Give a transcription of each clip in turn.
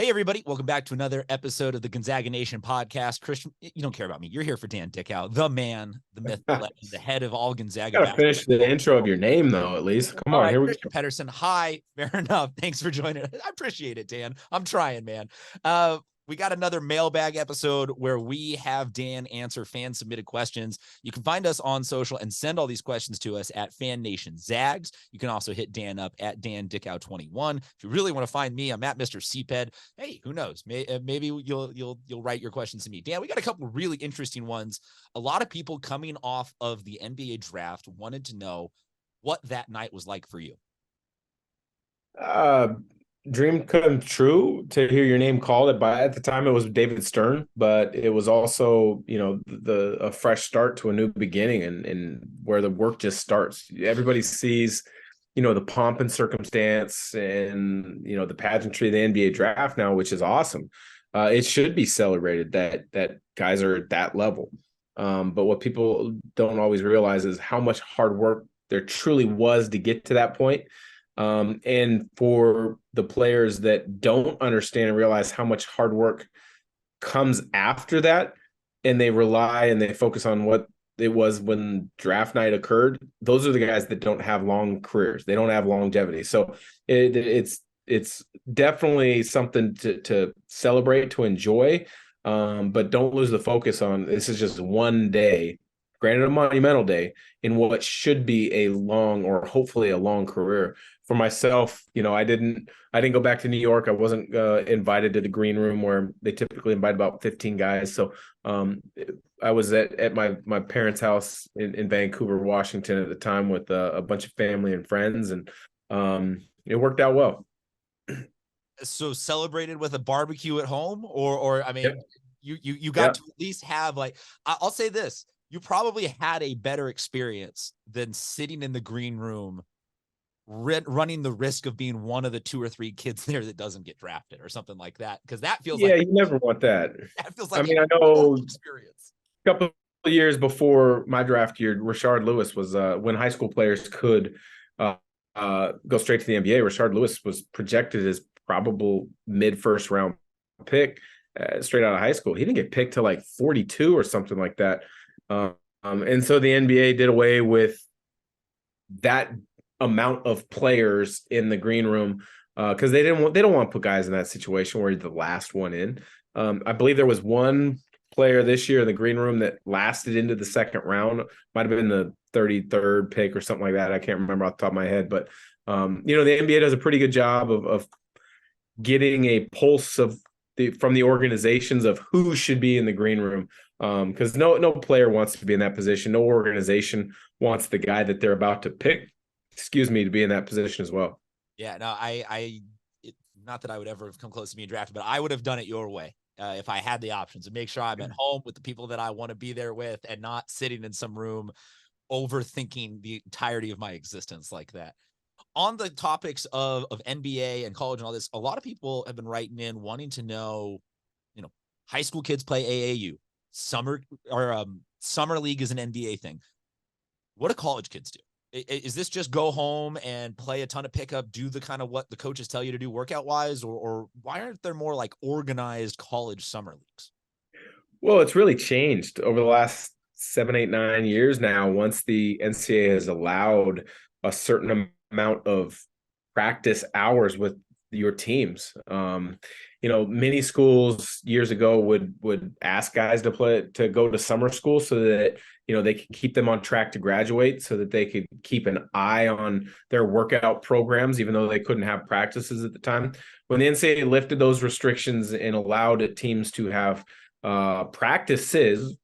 Hey, everybody. Welcome back to another episode of the Gonzaga Nation podcast. Christian, you don't care about me. You're here for Dan Dickau, the man, the myth, the legend, the head of all Gonzaga Gotta basketball. finish the intro of your name, though, at least. Come All on, right, here we Christian go. Pedersen. Hi. Fair enough. Thanks for joining us. I appreciate it, Dan. I'm trying, man. We got another mailbag episode where we have Dan answer fan-submitted questions. You can find us on social and send all these questions to us at Fan Nation Zags. You can also hit Dan up at Dan Dickau 21. If you really want to find me, I'm at Mr. CPED. Hey, who knows? Maybe you'll write your questions to me. Dan, we got a couple of really interesting ones. A lot of people coming off of the NBA draft wanted to know what that night was like for you. Dream come true to hear your name called. At the time it was David Stern, but it was also, a fresh start to a new beginning and where the work just starts. Everybody sees, the pomp and circumstance and, the pageantry of the NBA draft now, which is awesome. It should be celebrated that guys are at that level. But what people don't always realize is how much hard work there truly was to get to that point. And for the players that don't understand and realize how much hard work comes after that, and they rely and they focus on what it was when draft night occurred, those are the guys that don't have long careers. They don't have longevity. So it's definitely something to celebrate, to enjoy, but don't lose the focus on this is just one day, granted a monumental day, in what should be a long or hopefully a long career. For myself, I didn't go back to New York. I wasn't invited to the green room where they typically invite about 15 guys. So I was at my parents' house in Vancouver, Washington at the time with a bunch of family and friends, and it worked out well. So celebrated with a barbecue at home, or I mean, Yep. you got to at least have, like, I'll say this, you probably had a better experience than sitting in the green room running the risk of being one of the 2 or 3 kids there that doesn't get drafted or something like that, because that feels like you never want that. That feels like I mean, I know experience. A couple of years before my draft year, Rashard Lewis was when high school players could go straight to the NBA. Rashard Lewis was projected as probable mid-first round pick straight out of high school. He didn't get picked to like 42 or something like that. And so the NBA did away with that amount of players in the green room because they don't want to put guys in that situation where you're the last one in. I believe there was one player this year in the green room that lasted into the second round. Might have been the 33rd pick or something like that. I can't remember off the top of my head, but the NBA does a pretty good job of getting a pulse from the organizations of who should be in the green room. Because no player wants to be in that position. No organization wants the guy that they're about to pick, to be in that position as well. Yeah, no, not that I would ever have come close to being drafted, but I would have done it your way if I had the options, and make sure I'm at home with the people that I want to be there with and not sitting in some room overthinking the entirety of my existence like that. On the topics of NBA and college and all this, a lot of people have been writing in wanting to know, high school kids play AAU, summer league is an NBA thing. What do college kids do? Is this just go home and play a ton of pickup, do the kind of what the coaches tell you to do workout wise, or why aren't there more like organized college summer leagues? Well, it's really changed over the last 7, 8, 9 years now. Once the NCAA has allowed a certain amount of practice hours with your teams. Many schools years ago would ask guys to go to summer school so that they can keep them on track to graduate, so that they could keep an eye on their workout programs, even though they couldn't have practices at the time. When the NCAA lifted those restrictions and allowed teams to have full-on practices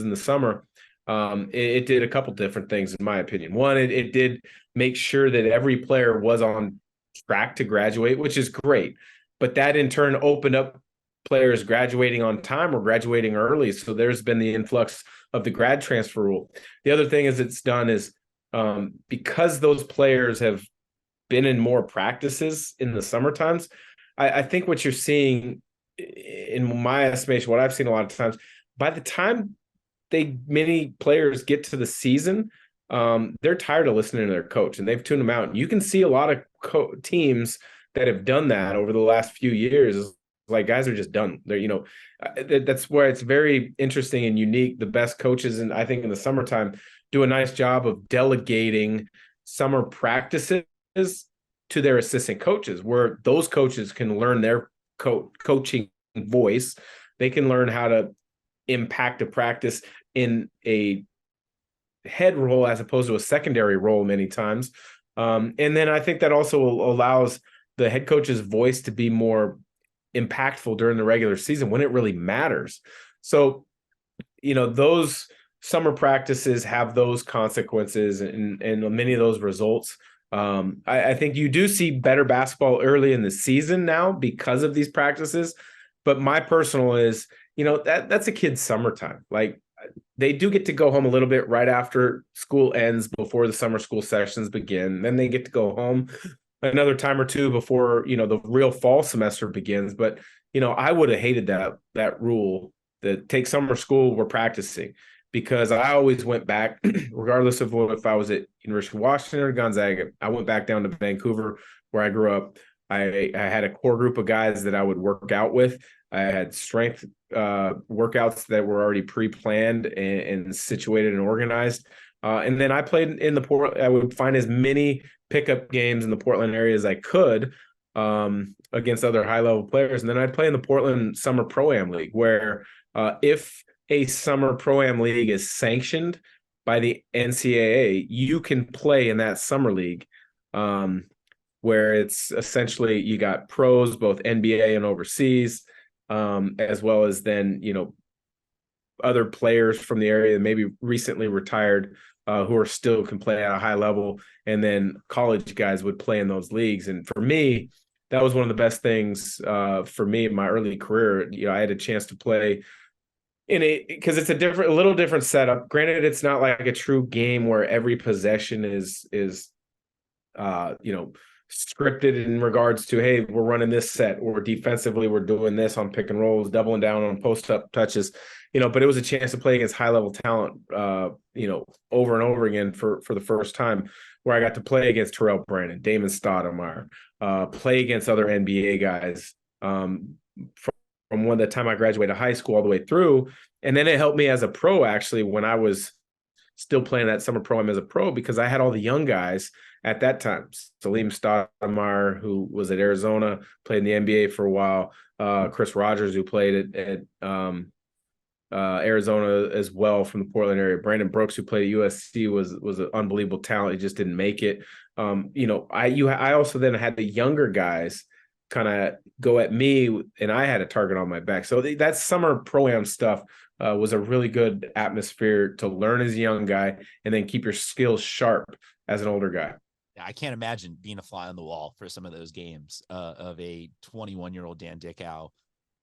in the summer, it did a couple different things, in my opinion. One, it did make sure that every player was on track to graduate, which is great. But that in turn opened up players graduating on time or graduating early. So there's been the influx of the grad transfer rule. The other thing it's done is because those players have been in more practices in the summer times, I think what you're seeing, in my estimation, what I've seen a lot of times, by the time many players get to the season, they're tired of listening to their coach and they've tuned them out. And you can see a lot of teams that have done that over the last few years is like guys are just done. They're, that's where it's very interesting and unique. The best coaches, and I think in the summertime, do a nice job of delegating summer practices to their assistant coaches, where those coaches can learn their coaching voice. They can learn how to impact a practice in a head role as opposed to a secondary role many times. And then I think that also allows the head coach's voice to be more impactful during the regular season when it really matters. So, those summer practices have those consequences and many of those results. I think you do see better basketball early in the season now because of these practices. But my personal is, that's a kid's summertime. Like, they do get to go home a little bit right after school ends, before the summer school sessions begin. Then they get to go home another time or two before, the real fall semester begins. But, I would have hated that rule that take summer school, we're practicing, because I always went back, regardless of if I was at University of Washington or Gonzaga, I went back down to Vancouver where I grew up. I had a core group of guys that I would work out with. I had strength workouts that were already pre-planned and situated and organized. And then I played in the Portland. I would find as many pickup games in the Portland area as I could against other high-level players. And then I'd play in the Portland Summer Pro-Am League, where if a Summer Pro-Am League is sanctioned by the NCAA, you can play in that summer league, where it's essentially you got pros, both NBA and overseas, as well as then, other players from the area that maybe recently retired, who are still can play at a high level. And then college guys would play in those leagues. And for me, that was one of the best things for me in my early career. I had a chance to play because it's a little different setup. Granted, it's not like a true game where every possession is scripted in regards to, hey, we're running this set, or defensively we're doing this on pick and rolls, doubling down on post up touches, but it was a chance to play against high level talent, over and over again for the first time, where I got to play against Terrell Brandon, Damon Stoudemire, play against other NBA guys, from when the time I graduated high school all the way through. And then it helped me as a pro, actually, when I was still playing that summer pro-am as a pro, because I had all the young guys at that time. Salim Stoudemire, who was at Arizona, played in the NBA for a while. Chris Rogers, who played at Arizona as well from the Portland area. Brandon Brooks, who played at USC, was an unbelievable talent. He just didn't make it. I also then had the younger guys kind of go at me, and I had a target on my back. So that summer pro-am stuff was a really good atmosphere to learn as a young guy and then keep your skills sharp as an older guy. I can't imagine being a fly on the wall for some of those games of a 21-year-old Dan Dickau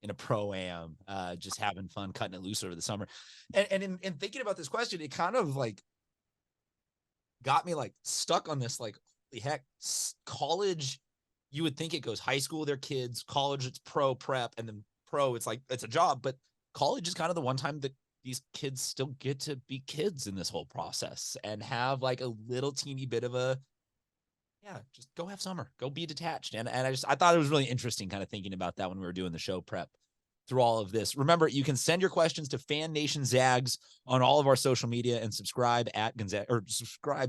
in a pro-am, just having fun, cutting it loose over the summer. And in thinking about this question, it kind of like got me like stuck on this, like, holy heck, college, you would think it goes high school, they're kids, college, it's pro prep, and then pro, it's like, it's a job. But college is kind of the one time that these kids still get to be kids in this whole process and have like a little teeny bit of a, just go have summer, go be detached. And I thought it was really interesting kind of thinking about that when we were doing the show prep through all of this. Remember, you can send your questions to Fan Nation Zags on all of our social media, and subscribe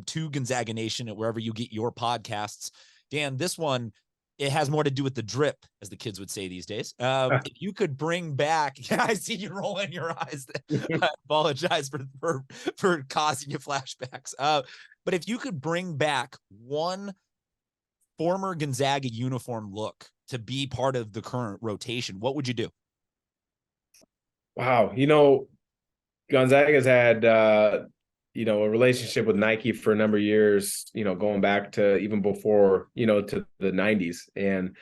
to Gonzaga Nation at wherever you get your podcasts. Dan, this one, it has more to do with the drip, as the kids would say these days. If you could bring back, I see you rolling your eyes. I apologize for causing you flashbacks. But if you could bring back one former Gonzaga uniform look to be part of the current rotation, what would you do? Wow. Gonzaga's had, a relationship with Nike for a number of years, going back to even before, to the 90s. And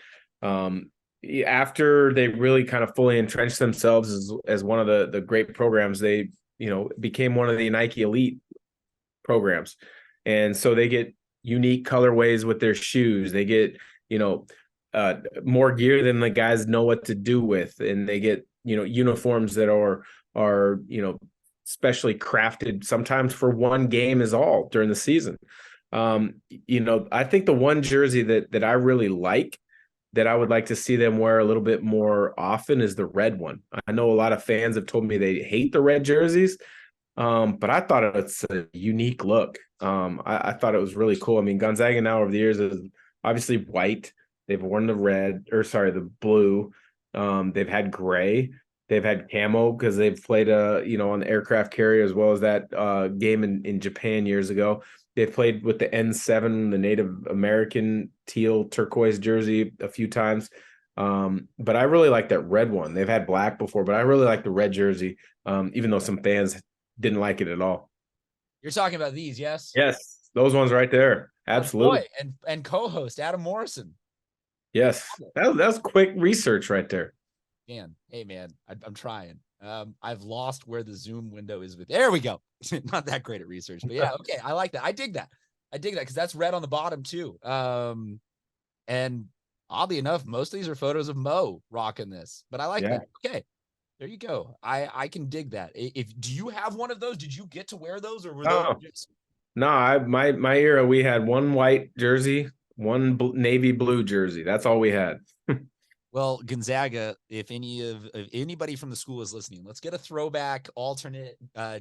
after they really kind of fully entrenched themselves as one of the great programs, they, became one of the Nike elite programs. And so they get unique colorways with their shoes. They get, more gear than the guys know what to do with. And they get, uniforms that are, specially crafted sometimes for one game is all during the season. I think the one jersey that I really like that I would like to see them wear a little bit more often is the red one. I know a lot of fans have told me they hate the red jerseys, but I thought it's a unique look. I thought it was really cool. I mean, Gonzaga now over the years is obviously white. They've worn the red, or sorry, the blue. They've had gray. They've had camo because they've played on the aircraft carrier, as well as that game in Japan years ago. They've played with the N7, the Native American teal turquoise jersey a few times. But I really like that red one. They've had black before, but I really like the red jersey, even though some fans didn't like it at all. You're talking about these, yes? Yes, those ones right there. Absolutely. Boy, and co-host Adam Morrison. Yes, that's quick research right there. Dan, hey man, I'm trying. I've lost where the Zoom window is with. There we go. Not that great at research, but yeah, okay. I like that. I dig that because that's red on the bottom too. And oddly enough, most of these are photos of Mo rocking this, but I like that. Okay, there you go. I can dig that. If do you have one of those? Did you get to wear those, or were those just? No, my era we had one white jersey, one navy blue jersey. That's all we had. Well, Gonzaga, if anybody from the school is listening, let's get a throwback alternate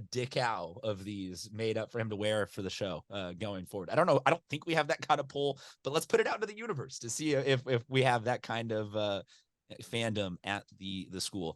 Dickau of these made up for him to wear for the show going forward. I don't know. I don't think we have that kind of pull, but let's put it out into the universe to see if we have that kind of fandom at the school.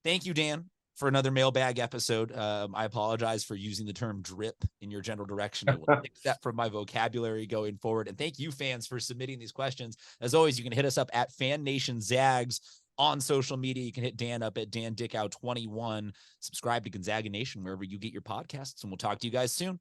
Thank you, Dan, for another mailbag episode. I apologize for using the term drip in your general direction. I will fix that from my vocabulary going forward. And thank you, fans, for submitting these questions. As always, you can hit us up at Fan Nation Zags on social media. You can hit Dan up at Dan Dickau 21. Subscribe to Gonzaga Nation wherever you get your podcasts, and we'll talk to you guys soon.